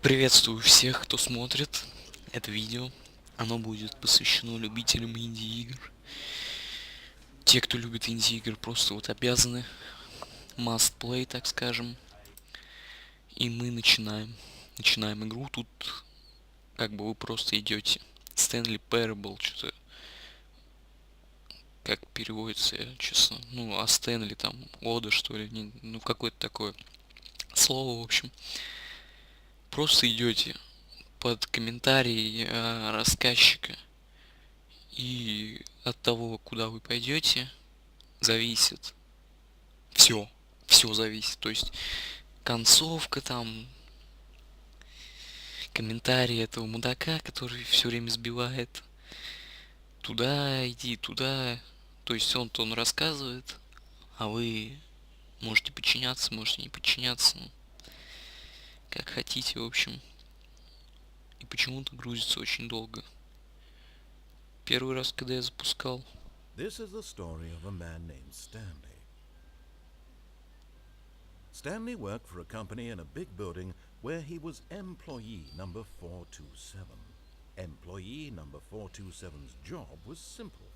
Приветствую всех, кто смотрит это видео. Оно будет посвящено любителям инди-игр. Те, кто любит инди-игры, просто вот обязаны. Must play, так скажем. И мы начинаем. Начинаем игру. Тут как бы вы просто идете. Stanley Parable, что-то как переводится, честно. Ну, а Стэнли там, Ода, что ли. Ну, какое-то такое слово, в общем. Просто идете под комментарий рассказчика. И от того, куда вы пойдете, зависит все. Все зависит. То есть концовка там, комментарии этого мудака, который все время сбивает. Туда иди, туда. То есть он рассказывает, а вы можете подчиняться, можете не подчиняться. Как хотите, в общем. И почему-то грузится очень долго. Первый раз, когда я запускал. This is the story of a man named Stanley. Stanley worked for a company in a big building where he was employee number 427. Employee number 427's job was simple.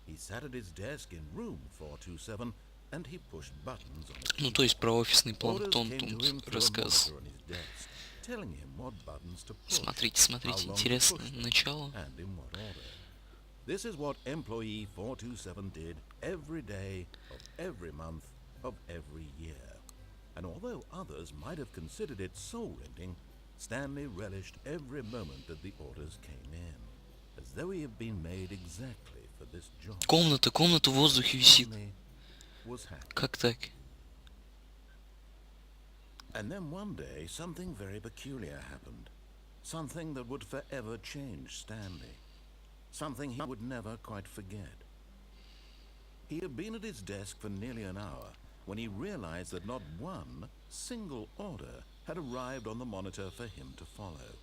He sat at his desk in room 427 and he pushed buttons on a Ну, то есть про офисный Orders планктон came to him тут through a рассказ. monitor on his desk, telling him what buttons to push, Смотрите, how смотрите, long to интересно push them, начало. and in what order. This is what employee 427 did every day of every month of every year. And although others might have considered it soul-rending, Stanley relished every moment that the orders came in, as though he had been made exactly for this job. Комната в воздухе висит. Stanley was happy. Как так? And then one day, something very peculiar happened. Something that would forever change Stanley. Something he would never quite forget. He had been at his desk for nearly an hour when he realized that not one single order had arrived on the monitor for him to follow.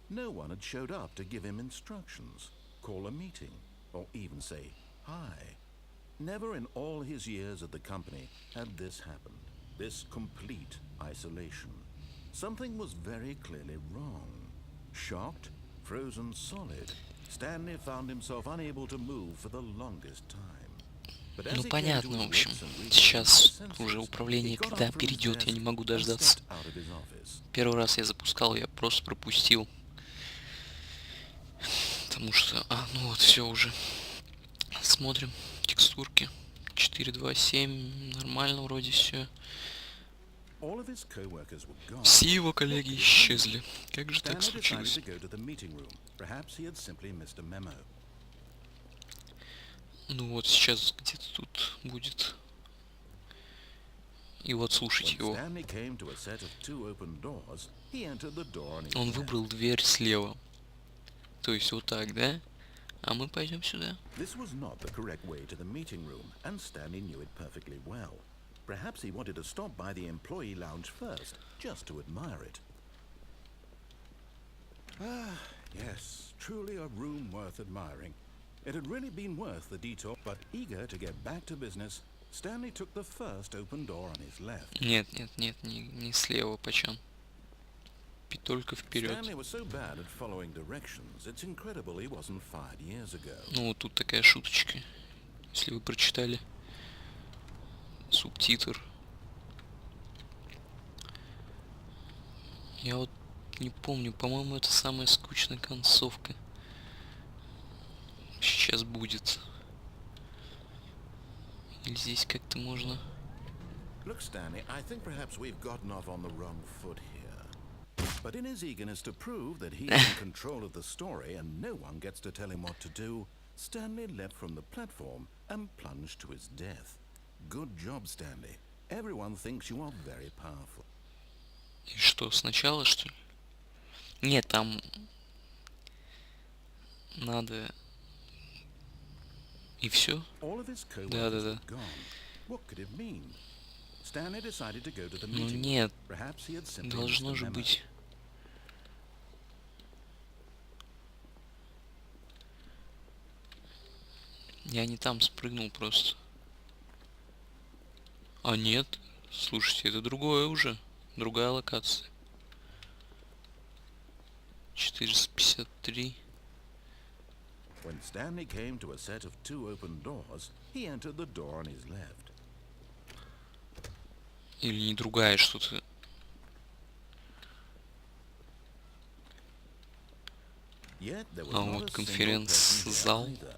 No one had showed up to give him instructions, call a meeting, or even say hi. Never in all his years at the company had this happened, this complete isolation. Something was very clearly wrong. Shocked, frozen solid, Stanley found himself unable to move for the longest time. Ну понятно, в общем. Сейчас уже управление когда перейдет, я не могу дождаться. Первый раз я запускал, я просто пропустил. Потому что, ну вот, все уже. Смотрим текстурки. 4.2.7, нормально вроде все. Все его коллеги исчезли. Как же так случилось? Ну вот сейчас где-то тут будет. И вот слушайте его. Он выбрал дверь слева. То есть вот так, да? А мы пойдем сюда. Perhaps he wanted to stop by the employee lounge first, just to admire it. Ah, yes, truly a room worth admiring. It had really been worth the detour, but eager to get back to business, Stanley took the first open door on his left. Нет, не слева, почем. Только вперед. Stanley was so bad at following directions, it's incredible he wasn't fired years ago. Ну, вот тут такая шуточка. Если вы прочитали субтитр. Я вот не помню, по-моему, это самая скучная концовка. Сейчас будет. Или здесь как-то можно. Look, Stanley, I think perhaps we've gotten off on the wrong foot here. But in his eagerness to prove that he's in control of the story and no one gets to tell him what to do, Stanley leapt from the platform and plunged to his death. Good job, Stanley. Everyone thinks you are very powerful. И что, сначала, что ли? Нет, там надо. И все? Да. Ну нет, должно же быть. Я не там спрыгнул просто. А нет, слушайте, это другое уже. Другая локация. 453. When Stanley came to a set of 2 open doors, he entered the door on his left. Или не другая что-то. Yet there was А not вот a single person конференц-зал. there either.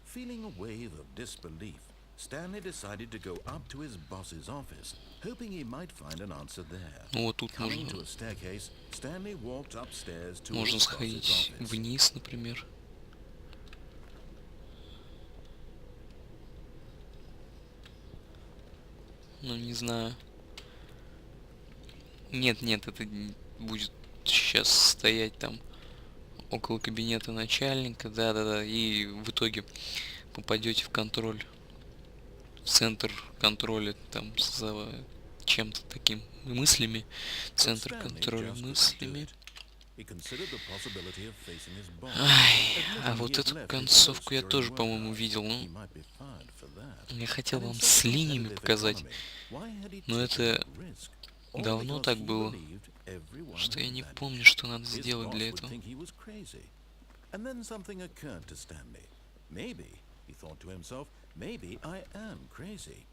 Feeling a wave of disbelief, Stanley decided to go up to his boss's office, hoping he might find an answer there. Ну вот тут Coming можно, to a staircase, Stanley walked upstairs to можно his boss's сходить office. вниз, например. Ну, не знаю. Нет, нет, это будет сейчас стоять там около кабинета начальника, да-да-да, и в итоге попадете в контроль, в центр контроля, там, за чем-то таким мыслями, центр контроля мыслями. Ай, а вот эту концовку я тоже, по-моему, видел, ну, я хотел вам с линиями показать, но это давно так было, что я не помню, что надо сделать для этого. And then something occurred to Stanley. Maybe, he thought to himself, maybe I am crazy.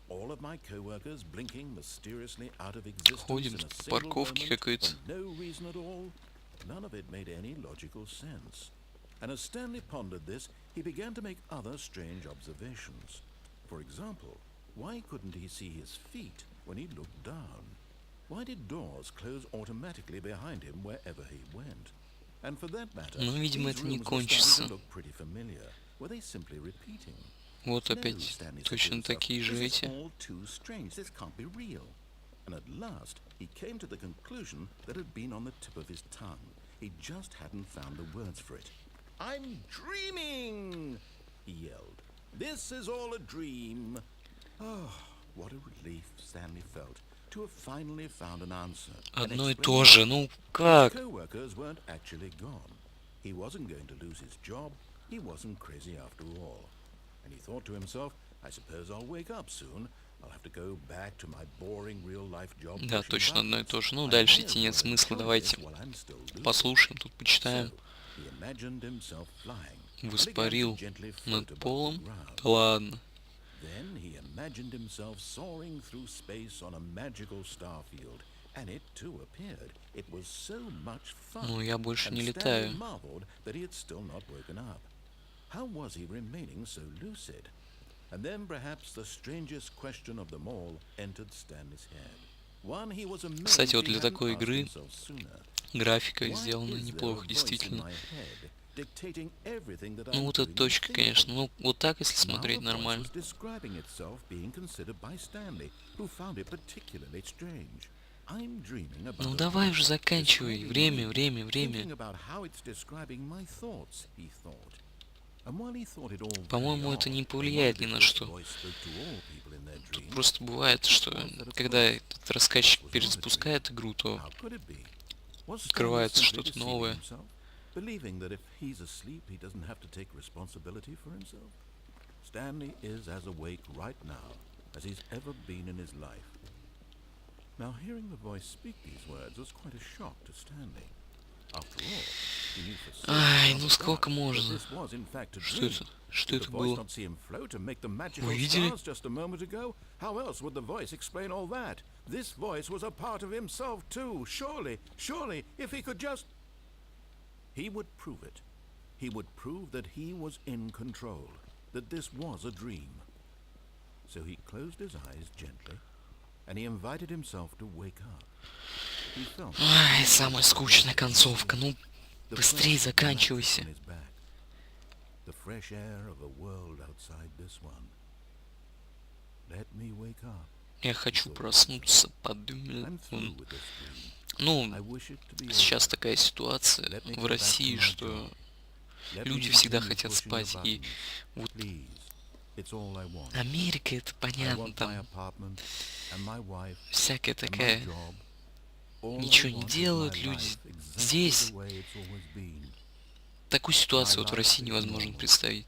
All of my co-workers blinking mysteriously out of existence Ходим in a по single парковке moment какой-то. for no reason at all. None of it made any logical sense. And as Stanley pondered this, he began to make other strange observations. For example, why couldn't he see his feet when he looked down? Why did doors close automatically behind him wherever he went? And for that matter, Ну, видимо, these это не rooms were starting кончится. to look pretty familiar. Were they simply repeating? Вот No, опять Stanley said to точно himself, такие же this is эти. all too strange. This can't be real. And at last, he came to the conclusion that had been on the tip of his tongue. He just hadn't found the words for it. I'm dreaming! He yelled. This is all a dream. Oh, what a relief Stanley felt to have finally found an answer. Одно и то же, ну как? His co-workers weren't actually gone. He wasn't going to lose his job. He wasn't crazy after all. And he thought to himself, I suppose I'll wake up soon. I'll have to go back to my boring real-life job. Да, точно одно и то же. Ну, дальше идти нет смысла. Давайте послушаем, тут почитаем. Воспарил над полом. Да ладно. Then he imagined himself soaring through space on a magical star field, and it too appeared. It was so much fun. Ну, я больше and не Stanley летаю. marveled that he had still not woken up. How was he remaining so lucid? And then perhaps the strangest question of them all entered Stanley's head. One he was amazed Кстати, вот he для hadn't такой asked игры himself sooner. графика Why сделана is there неплохо, a voice in действительно. my head dictating everything that Ну, I'm вот эта doing and точка, thinking? конечно. Ну, вот так, если Now смотреть, the voice нормально. was describing itself being considered by Stanley, who found it particularly strange. I'm dreaming about Ну, a давай voice уже заканчивай. describing Время, me, время, thinking время. about how it's describing my thoughts, he thought. And while he thought it all very По-моему, это odd, не and повлияет ни wondered на if the что. voice spoke to all people in their Тут dreams, просто бывает, что когда этот рассказчик перезапускает игру, то how could it be? Was Stanley открывается simply что-то deceiving новое. himself, believing that if he's asleep, he doesn't have to take responsibility for himself? Stanley is as awake right now as he's ever been in his life. Now, hearing the voice speak these words was quite a shock to Stanley. After all, he knew for certain Ай, beyond ну a сколько doubt that можно? this was in fact a Что dream. это? Что Did the это voice было? not see him float and make the magical Вы видели? stars just a moment ago? How else would the voice explain all that? This voice was a part of himself too. Surely, surely, if he could just... He would prove it. He would prove that he was in control, that this was a dream. So he closed his eyes gently, and he invited himself to wake up. He felt Ай, самая скучная концовка. Ну, the быстрее fresh заканчивайся. on his back, the fresh air of a world outside this one. Let me wake up. Я хочу проснуться под... I'm through with this dream. Ну, I wish it to be сейчас over. такая ситуация Let me в go back to России, my что job. Let me люди всегда continue хотят pushing the спать. И buttons. вот Please, it's all I want. Америка, это I понятно, want my там apartment and my wife всякая and my такая... job. All I Ничего не want is делают my люди. life exactly Здесь the way it's always been. такую ситуацию My вот в life России is невозможно normal. представить.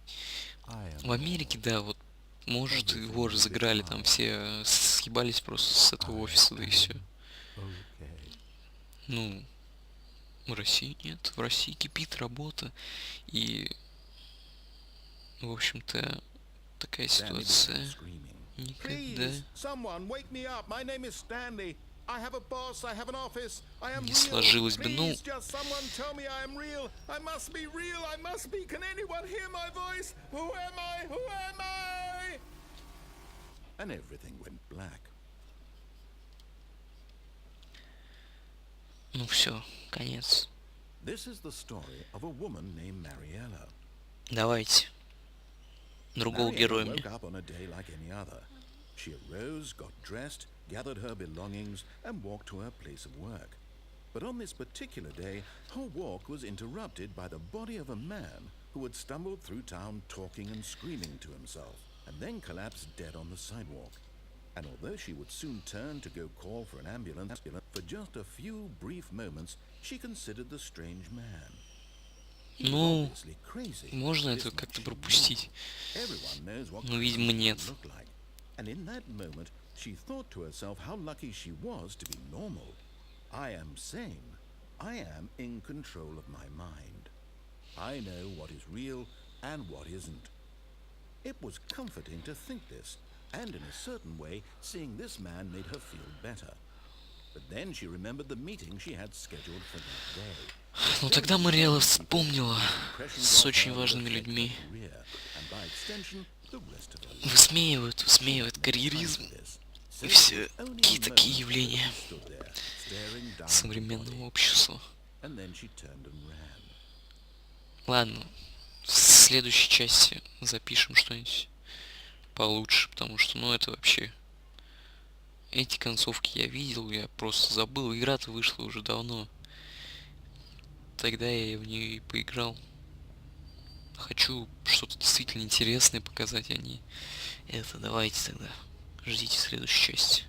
I am В Америке, normal. да, вот, может, его разыграли, там все съебались просто с этого офиса, да и все. Okay. Ну, В России нет. В России кипит работа. И, в общем-то, такая Stanley began ситуация screaming. никогда Please, someone wake me up. My name is Stanley. I have a boss. I have an office. I am не real. сложилось бы. Ну, Please, just someone tell me I am real. I must be real. I must be. Can anyone hear my voice? Who am I? Who am I? And everything went black. ну все, конец. This is the story of a woman named Mariella. Давайте. Другого героя Mariella мне. woke up on a day like any other. She arose, got dressed, gathered her belongings, and walked to her place of work. But on this particular day, her walk was interrupted by the body of a man who had stumbled through town talking and screaming to himself, and then collapsed dead on the sidewalk. And although she would soon turn to go call for an ambulance, for just a few brief moments, she considered the strange man. He was Ну, obviously crazy. можно This это much как-то she пропустить. knew. Everyone knows what Ну, видимо, crazy нет. people look like. And in that moment, she thought to herself how lucky she was to be normal. I am sane. I am in control of my mind. I know what is real and what isn't. It was comforting to think this, and in a certain way, seeing this man made her feel better. But then she remembered the meeting she had scheduled for that day. Ну, тогда Мариэлла вспомнила с очень важными людьми. Высмеивают карьеризм и все какие такие явления современного общества. Ладно, в следующей части запишем что-нибудь получше, потому что, ну, это вообще... Эти концовки я видел, я просто забыл. Игра-то вышла уже давно. Тогда я в нее и поиграл. Хочу что-то действительно интересное показать, а не это. Давайте тогда. Ждите следующей части.